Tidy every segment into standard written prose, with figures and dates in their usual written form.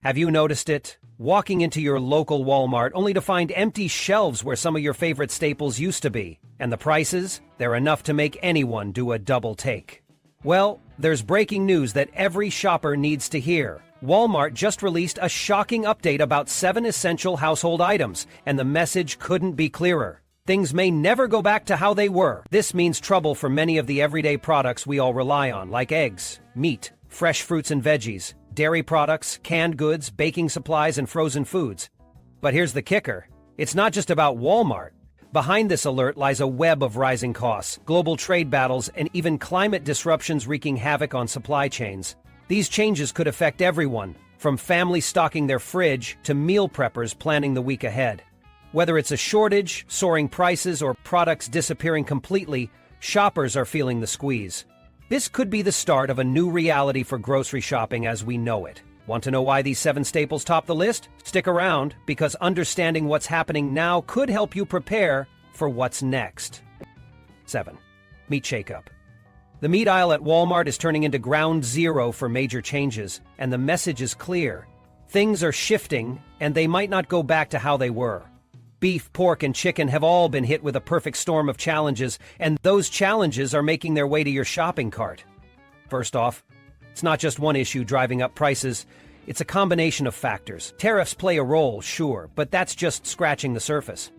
Have you noticed it? Walking into your local Walmart only to find empty shelves where some of your favorite staples used to be. And the prices? They're enough to make anyone do a double take. Well, there's breaking news that every shopper needs to hear. Walmart just released a shocking update about 7 essential household items, and the message couldn't be clearer. Things may never go back to how they were. This means trouble for many of the everyday products we all rely on, like eggs, meat, fresh fruits and veggies, dairy products, canned goods, baking supplies, and frozen foods. But here's the kicker. It's not just about Walmart. Behind this alert lies a web of rising costs, global trade battles, and even climate disruptions wreaking havoc on supply chains. These changes could affect everyone, from families stocking their fridge to meal preppers planning the week ahead. Whether it's a shortage, soaring prices, or products disappearing completely, shoppers are feeling the squeeze. This could be the start of a new reality for grocery shopping as we know it. Want to know why these 7 staples top the list? Stick around, because understanding what's happening now could help you prepare for what's next. 7. Meat shakeup. The meat aisle at Walmart is turning into ground zero for major changes, and the message is clear. Things are shifting, and they might not go back to how they were. Beef, pork, and chicken have all been hit with a perfect storm of challenges, and those challenges are making their way to your shopping cart. First off, it's not just one issue driving up prices, it's a combination of factors. Tariffs play a role, sure, but that's just scratching the surface.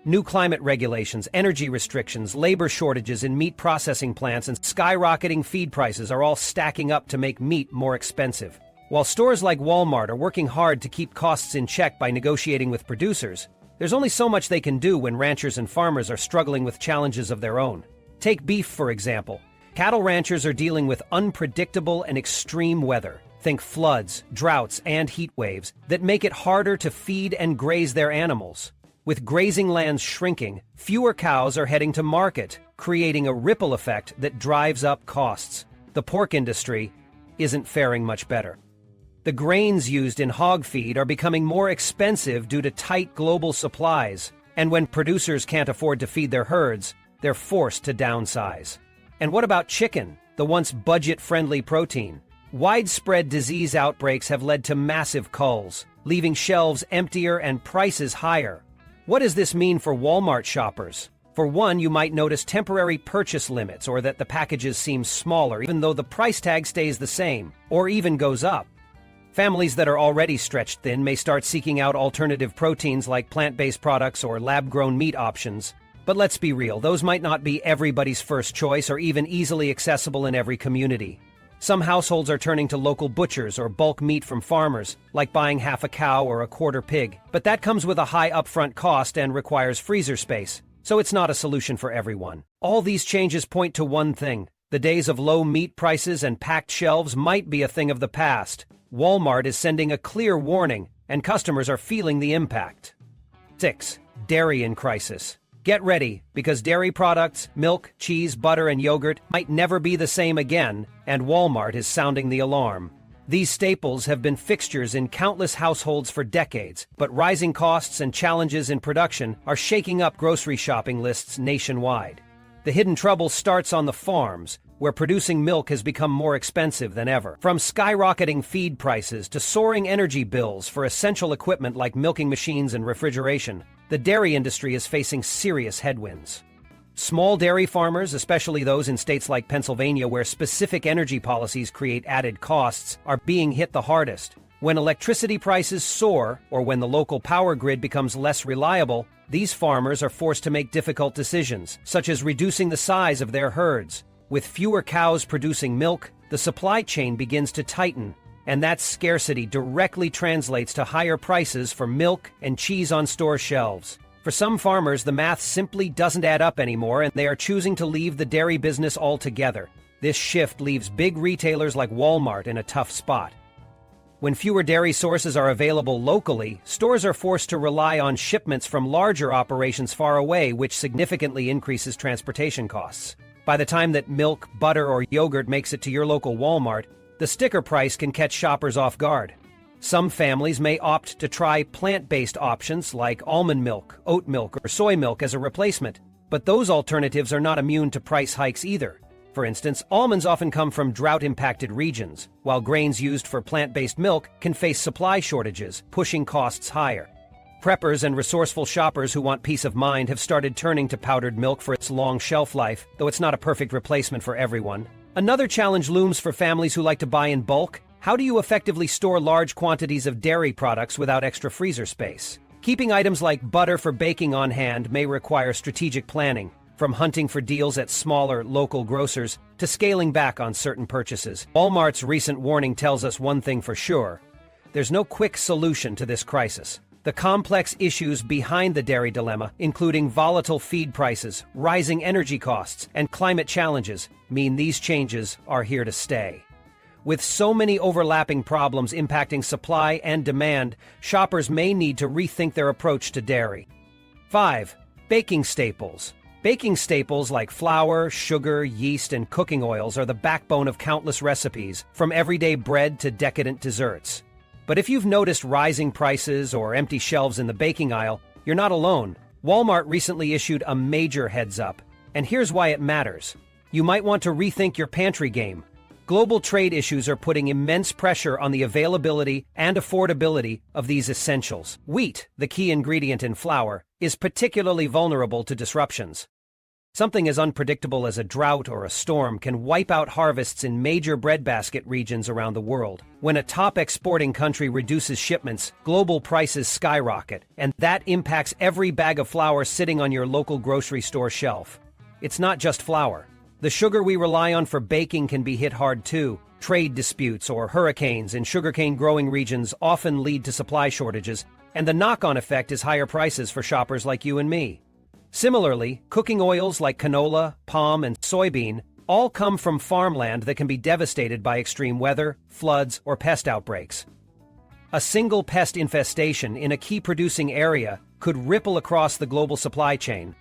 New climate regulations, energy restrictions, labor shortages in meat processing plants, and skyrocketing feed prices are all stacking up to make meat more expensive. While stores like Walmart are working hard to keep costs in check by negotiating with producers, there's only so much they can do when ranchers and farmers are struggling with challenges of their own. Take beef, for example. Cattle ranchers are dealing with unpredictable and extreme weather. Think floods, droughts, and heat waves that make it harder to feed and graze their animals. With grazing lands shrinking, fewer cows are heading to market, creating a ripple effect that drives up costs. The pork industry isn't faring much better. The grains used in hog feed are becoming more expensive due to tight global supplies, and when producers can't afford to feed their herds, they're forced to downsize. And what about chicken, the once budget-friendly protein? Widespread disease outbreaks have led to massive culls, leaving shelves emptier and prices higher. What does this mean for Walmart shoppers? For one, you might notice temporary purchase limits or that the packages seem smaller even though the price tag stays the same, or even goes up. Families that are already stretched thin may start seeking out alternative proteins like plant-based products or lab-grown meat options. But let's be real, those might not be everybody's first choice or even easily accessible in every community. Some households are turning to local butchers or bulk meat from farmers, like buying half a cow or a quarter pig. But that comes with a high upfront cost and requires freezer space, so it's not a solution for everyone. All these changes point to one thing. The days of low meat prices and packed shelves might be a thing of the past. Walmart is sending a clear warning, and customers are feeling the impact. 6. Dairy in crisis. Get ready, because dairy products, milk, cheese, butter, and yogurt might never be the same again, and Walmart is sounding the alarm. These staples have been fixtures in countless households for decades, but rising costs and challenges in production are shaking up grocery shopping lists nationwide. The hidden trouble starts on the farms, where producing milk has become more expensive than ever. From skyrocketing feed prices to soaring energy bills for essential equipment like milking machines and refrigeration, the dairy industry is facing serious headwinds. Small dairy farmers, especially those in states like Pennsylvania where specific energy policies create added costs, are being hit the hardest. When electricity prices soar, or when the local power grid becomes less reliable, these farmers are forced to make difficult decisions, such as reducing the size of their herds. With fewer cows producing milk, the supply chain begins to tighten, and that scarcity directly translates to higher prices for milk and cheese on store shelves. For some farmers, the math simply doesn't add up anymore, and they are choosing to leave the dairy business altogether. This shift leaves big retailers like Walmart in a tough spot. When fewer dairy sources are available locally, stores are forced to rely on shipments from larger operations far away, which significantly increases transportation costs. By the time that milk, butter, or yogurt makes it to your local Walmart, the sticker price can catch shoppers off guard. Some families may opt to try plant-based options like almond milk, oat milk, or soy milk as a replacement, but those alternatives are not immune to price hikes either. For instance, almonds often come from drought-impacted regions, while grains used for plant-based milk can face supply shortages, pushing costs higher. Preppers and resourceful shoppers who want peace of mind have started turning to powdered milk for its long shelf life, though it's not a perfect replacement for everyone. Another challenge looms for families who like to buy in bulk. How do you effectively store large quantities of dairy products without extra freezer space? Keeping items like butter for baking on hand may require strategic planning, from hunting for deals at smaller, local grocers to scaling back on certain purchases. Walmart's recent warning tells us one thing for sure: there's no quick solution to this crisis. The complex issues behind the dairy dilemma, including volatile feed prices, rising energy costs, and climate challenges, mean these changes are here to stay. With so many overlapping problems impacting supply and demand, shoppers may need to rethink their approach to dairy. 5. Baking staples. Baking staples like flour, sugar, yeast, and cooking oils are the backbone of countless recipes, from everyday bread to decadent desserts. But if you've noticed rising prices or empty shelves in the baking aisle, you're not alone. Walmart recently issued a major heads-up, and here's why it matters. You might want to rethink your pantry game. Global trade issues are putting immense pressure on the availability and affordability of these essentials. Wheat, the key ingredient in flour, is particularly vulnerable to disruptions. Something as unpredictable as a drought or a storm can wipe out harvests in major breadbasket regions around the world. When a top exporting country reduces shipments, global prices skyrocket, and that impacts every bag of flour sitting on your local grocery store shelf. It's not just flour. The sugar we rely on for baking can be hit hard too. Trade disputes or hurricanes in sugarcane growing regions often lead to supply shortages, and the knock-on effect is higher prices for shoppers like you and me. Similarly, cooking oils like canola, palm, and soybean all come from farmland that can be devastated by extreme weather, floods, or pest outbreaks. A single pest infestation in a key producing area could ripple across the global supply chain.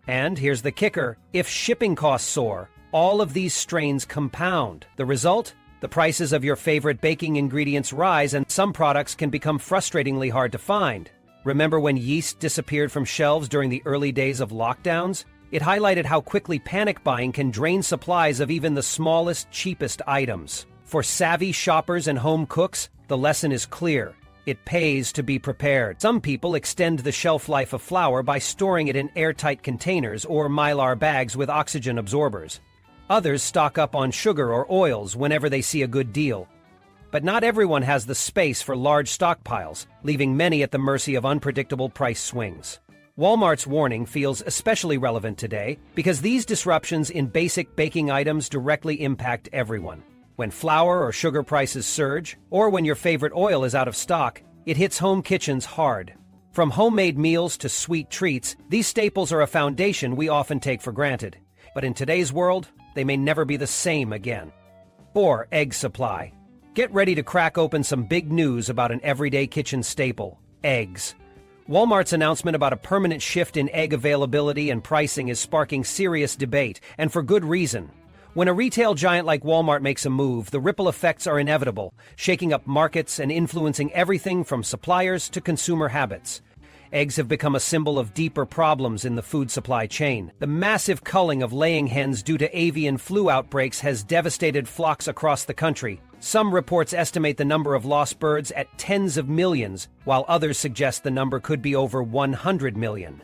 And here's the kicker: if shipping costs soar, all of these strains compound. The result? The prices of your favorite baking ingredients rise, and some products can become frustratingly hard to find. Remember when yeast disappeared from shelves during the early days of lockdowns? It highlighted how quickly panic buying can drain supplies of even the smallest, cheapest items. For savvy shoppers and home cooks, the lesson is clear. It pays to be prepared. Some people extend the shelf life of flour by storing it in airtight containers or mylar bags with oxygen absorbers. Others stock up on sugar or oils whenever they see a good deal. But not everyone has the space for large stockpiles, leaving many at the mercy of unpredictable price swings. Walmart's warning feels especially relevant today because these disruptions in basic baking items directly impact everyone. When flour or sugar prices surge, or when your favorite oil is out of stock, it hits home kitchens hard. From homemade meals to sweet treats, these staples are a foundation we often take for granted. But in today's world, they may never be the same again. 4. Egg supply. Get ready to crack open some big news about an everyday kitchen staple: eggs. Walmart's announcement about a permanent shift in egg availability and pricing is sparking serious debate, and for good reason. When a retail giant like Walmart makes a move, the ripple effects are inevitable, shaking up markets and influencing everything from suppliers to consumer habits. Eggs have become a symbol of deeper problems in the food supply chain. The massive culling of laying hens due to avian flu outbreaks has devastated flocks across the country. Some reports estimate the number of lost birds at tens of millions, while others suggest the number could be over 100 million.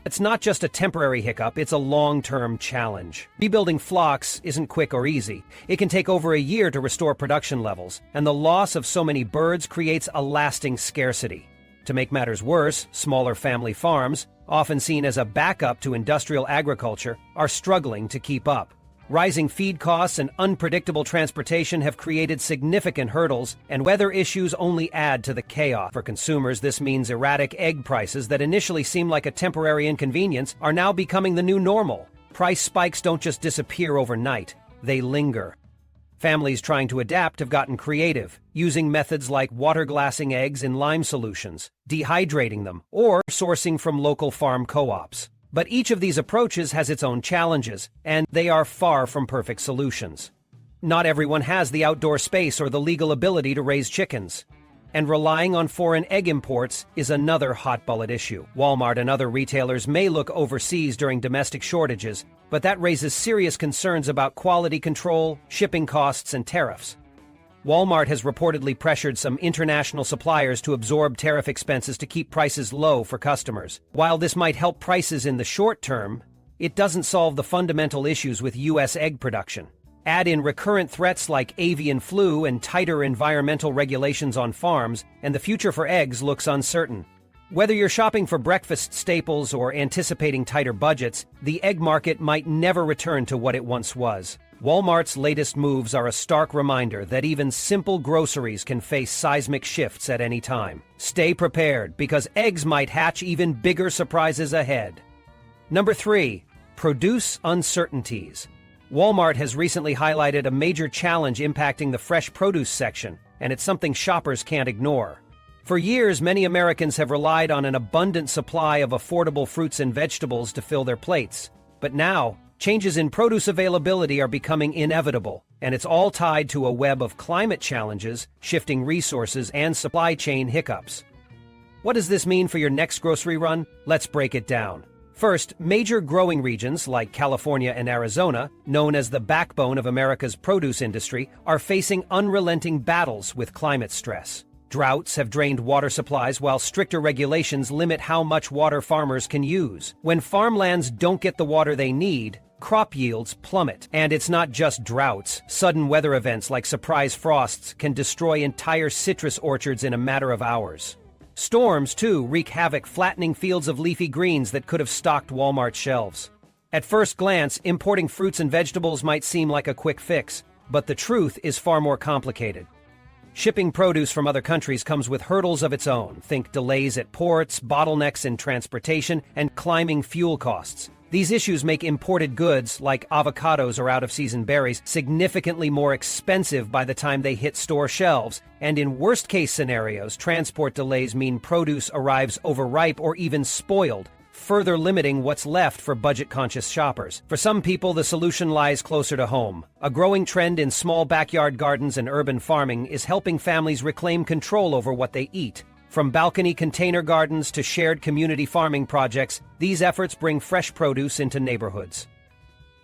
It's not just a temporary hiccup, it's a long-term challenge. Rebuilding flocks isn't quick or easy. It can take over a year to restore production levels, and the loss of so many birds creates a lasting scarcity. To make matters worse, smaller family farms, often seen as a backup to industrial agriculture, are struggling to keep up. Rising feed costs and unpredictable transportation have created significant hurdles, and weather issues only add to the chaos. For consumers, this means erratic egg prices that initially seemed like a temporary inconvenience are now becoming the new normal. Price spikes don't just disappear overnight, they linger. Families trying to adapt have gotten creative, using methods like water glassing eggs in lime solutions, dehydrating them, or sourcing from local farm co-ops. But each of these approaches has its own challenges, and they are far from perfect solutions. Not everyone has the outdoor space or the legal ability to raise chickens. And relying on foreign egg imports is another hot bullet issue. Walmart and other retailers may look overseas during domestic shortages, but that raises serious concerns about quality control, shipping costs, and tariffs. Walmart has reportedly pressured some international suppliers to absorb tariff expenses to keep prices low for customers. While this might help prices in the short term, it doesn't solve the fundamental issues with U.S. egg production. Add in recurrent threats like avian flu and tighter environmental regulations on farms, and the future for eggs looks uncertain. Whether you're shopping for breakfast staples or anticipating tighter budgets, the egg market might never return to what it once was. Walmart's latest moves are a stark reminder that even simple groceries can face seismic shifts at any time. Stay prepared, because eggs might hatch even bigger surprises ahead. Number 3. Produce uncertainties. Walmart has recently highlighted a major challenge impacting the fresh produce section, and it's something shoppers can't ignore. For years, many Americans have relied on an abundant supply of affordable fruits and vegetables to fill their plates. But now, changes in produce availability are becoming inevitable, and it's all tied to a web of climate challenges, shifting resources, and supply chain hiccups. What does this mean for your next grocery run? Let's break it down. First, major growing regions like California and Arizona, known as the backbone of America's produce industry, are facing unrelenting battles with climate stress. Droughts have drained water supplies, while stricter regulations limit how much water farmers can use. When farmlands don't get the water they need, crop yields plummet. And it's not just droughts. Sudden weather events like surprise frosts can destroy entire citrus orchards in a matter of hours. Storms, too, wreak havoc, flattening fields of leafy greens that could have stocked Walmart's shelves. At first glance, importing fruits and vegetables might seem like a quick fix, but the truth is far more complicated. Shipping produce from other countries comes with hurdles of its own. Think delays at ports, bottlenecks in transportation, and climbing fuel costs. These issues make imported goods, like avocados or out-of-season berries, significantly more expensive by the time they hit store shelves, and in worst-case scenarios, transport delays mean produce arrives overripe or even spoiled, further limiting what's left for budget-conscious shoppers. For some people, the solution lies closer to home. A growing trend in small backyard gardens and urban farming is helping families reclaim control over what they eat. From balcony container gardens to shared community farming projects, these efforts bring fresh produce into neighborhoods.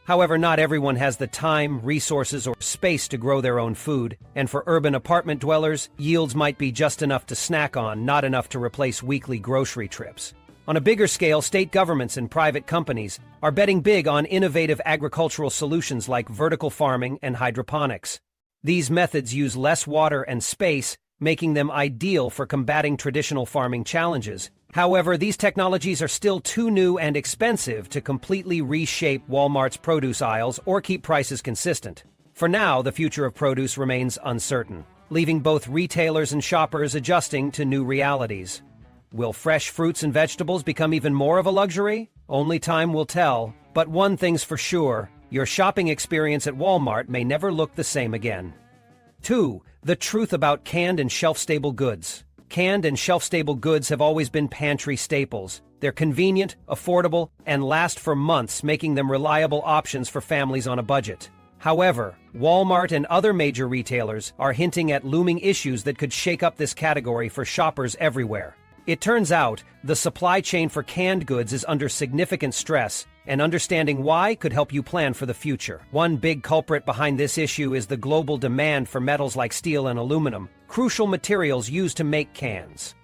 However, not everyone has the time, resources, or space to grow their own food, and for urban apartment dwellers, yields might be just enough to snack on, not enough to replace weekly grocery trips. On a bigger scale, state governments and private companies are betting big on innovative agricultural solutions like vertical farming and hydroponics. These methods use less water and space, making them ideal for combating traditional farming challenges. However, these technologies are still too new and expensive to completely reshape Walmart's produce aisles or keep prices consistent. For now, the future of produce remains uncertain, leaving both retailers and shoppers adjusting to new realities. Will fresh fruits and vegetables become even more of a luxury? Only time will tell. But one thing's for sure, your shopping experience at Walmart may never look the same again. 2. The truth about canned and shelf-stable goods. Canned and shelf-stable goods have always been pantry staples. They're convenient, affordable, and last for months, making them reliable options for families on a budget. However, Walmart and other major retailers are hinting at looming issues that could shake up this category for shoppers everywhere. It turns out, the supply chain for canned goods is under significant stress, and understanding why could help you plan for the future. One big culprit behind this issue is the global demand for metals like steel and aluminum, crucial materials used to make cans.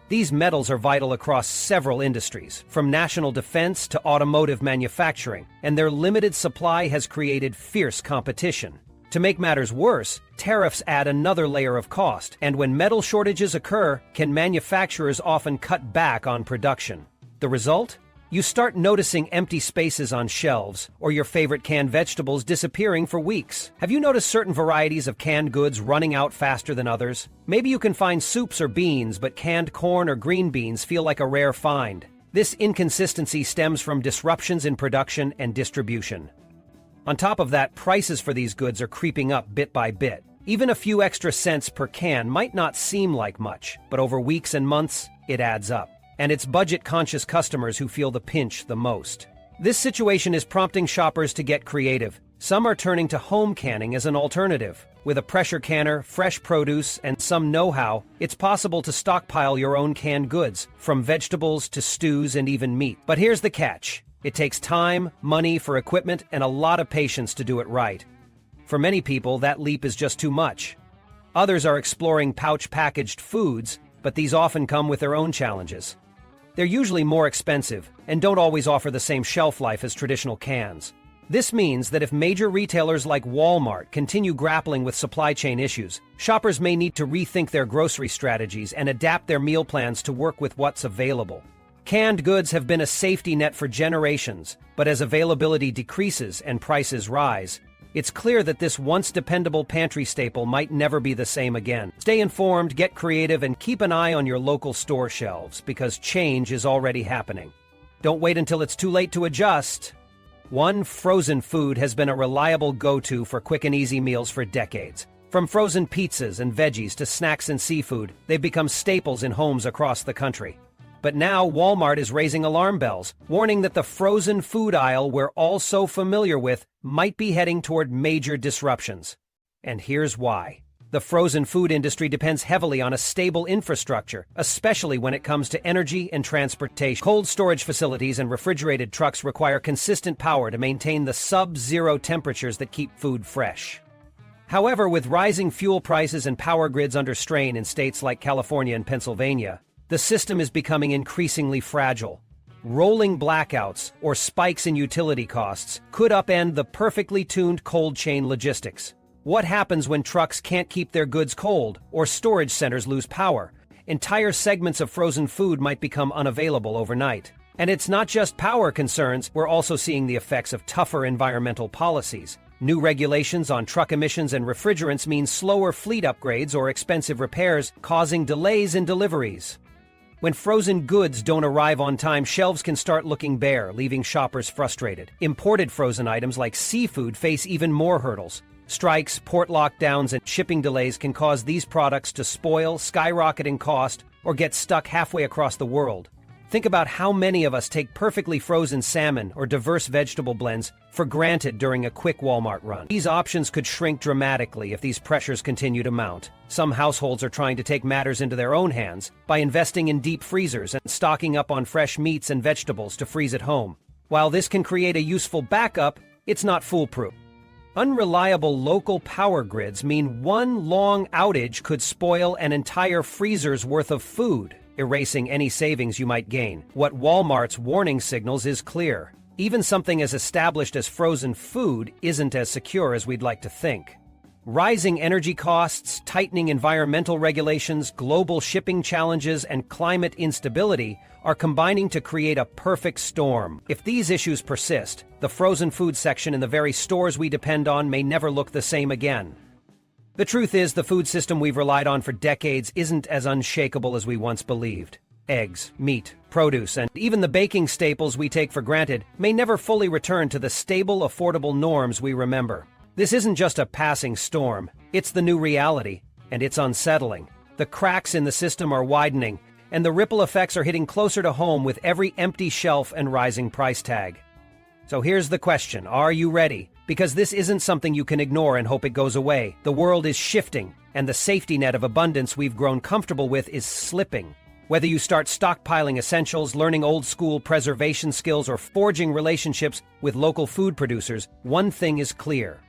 These metals are vital across several industries, from national defense to automotive manufacturing, and their limited supply has created fierce competition. To make matters worse, tariffs add another layer of cost, and when metal shortages occur, manufacturers often cut back on production. The result? You start noticing empty spaces on shelves, or your favorite canned vegetables disappearing for weeks. Have you noticed certain varieties of canned goods running out faster than others? Maybe you can find soups or beans, but canned corn or green beans feel like a rare find. This inconsistency stems from disruptions in production and distribution. On top of that, prices for these goods are creeping up bit by bit. Even a few extra cents per can might not seem like much, but over weeks and months, it adds up. And it's budget-conscious customers who feel the pinch the most. This situation is prompting shoppers to get creative. Some are turning to home canning as an alternative. With a pressure canner, fresh produce, and some know-how, it's possible to stockpile your own canned goods, from vegetables to stews and even meat. But here's the catch. It takes time, money for equipment, and a lot of patience to do it right. For many people, that leap is just too much. Others are exploring pouch-packaged foods, but these often come with their own challenges. They're usually more expensive and don't always offer the same shelf life as traditional cans. This means that if major retailers like Walmart continue grappling with supply chain issues, shoppers may need to rethink their grocery strategies and adapt their meal plans to work with what's available. Canned goods have been a safety net for generations, but as availability decreases and prices rise, it's clear that this once dependable pantry staple might never be the same again. Stay informed, get creative, and keep an eye on your local store shelves, because change is already happening. Don't wait until it's too late to adjust. One, frozen food has been a reliable go-to for quick and easy meals for decades. From frozen pizzas and veggies to snacks and seafood, they've become staples in homes across the country. But now Walmart is raising alarm bells, warning that the frozen food aisle we're all so familiar with might be heading toward major disruptions. And here's why. The frozen food industry depends heavily on a stable infrastructure, especially when it comes to energy and transportation. Cold storage facilities and refrigerated trucks require consistent power to maintain the sub-zero temperatures that keep food fresh. However, with rising fuel prices and power grids under strain in states like California and Pennsylvania, the system is becoming increasingly fragile. Rolling blackouts or spikes in utility costs could upend the perfectly tuned cold chain logistics. What happens when trucks can't keep their goods cold or storage centers lose power? Entire segments of frozen food might become unavailable overnight. And it's not just power concerns, we're also seeing the effects of tougher environmental policies. New regulations on truck emissions and refrigerants mean slower fleet upgrades or expensive repairs, causing delays in deliveries. When frozen goods don't arrive on time, shelves can start looking bare, leaving shoppers frustrated. Imported frozen items like seafood face even more hurdles. Strikes, port lockdowns, and shipping delays can cause these products to spoil, skyrocket in cost, or get stuck halfway across the world. Think about how many of us take perfectly frozen salmon or diverse vegetable blends for granted during a quick Walmart run. These options could shrink dramatically if these pressures continue to mount. Some households are trying to take matters into their own hands by investing in deep freezers and stocking up on fresh meats and vegetables to freeze at home. While this can create a useful backup, it's not foolproof. Unreliable local power grids mean one long outage could spoil an entire freezer's worth of food, erasing any savings you might gain. What Walmart's warning signals is clear. Even something as established as frozen food isn't as secure as we'd like to think. Rising energy costs, tightening environmental regulations, global shipping challenges, and climate instability are combining to create a perfect storm. If these issues persist, the frozen food section in the very stores we depend on may never look the same again. The truth is, the food system we've relied on for decades isn't as unshakable as we once believed. Eggs, meat, produce, and even the baking staples we take for granted may never fully return to the stable, affordable norms we remember. This isn't just a passing storm, it's the new reality, and it's unsettling. The cracks in the system are widening, and the ripple effects are hitting closer to home with every empty shelf and rising price tag. So here's the question, are you ready? Because this isn't something you can ignore and hope it goes away. The world is shifting, and the safety net of abundance we've grown comfortable with is slipping. Whether you start stockpiling essentials, learning old-school preservation skills, or forging relationships with local food producers, one thing is clear.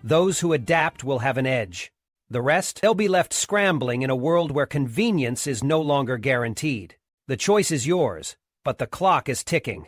Those who adapt will have an edge. The rest, they'll be left scrambling in a world where convenience is no longer guaranteed. The choice is yours, but the clock is ticking.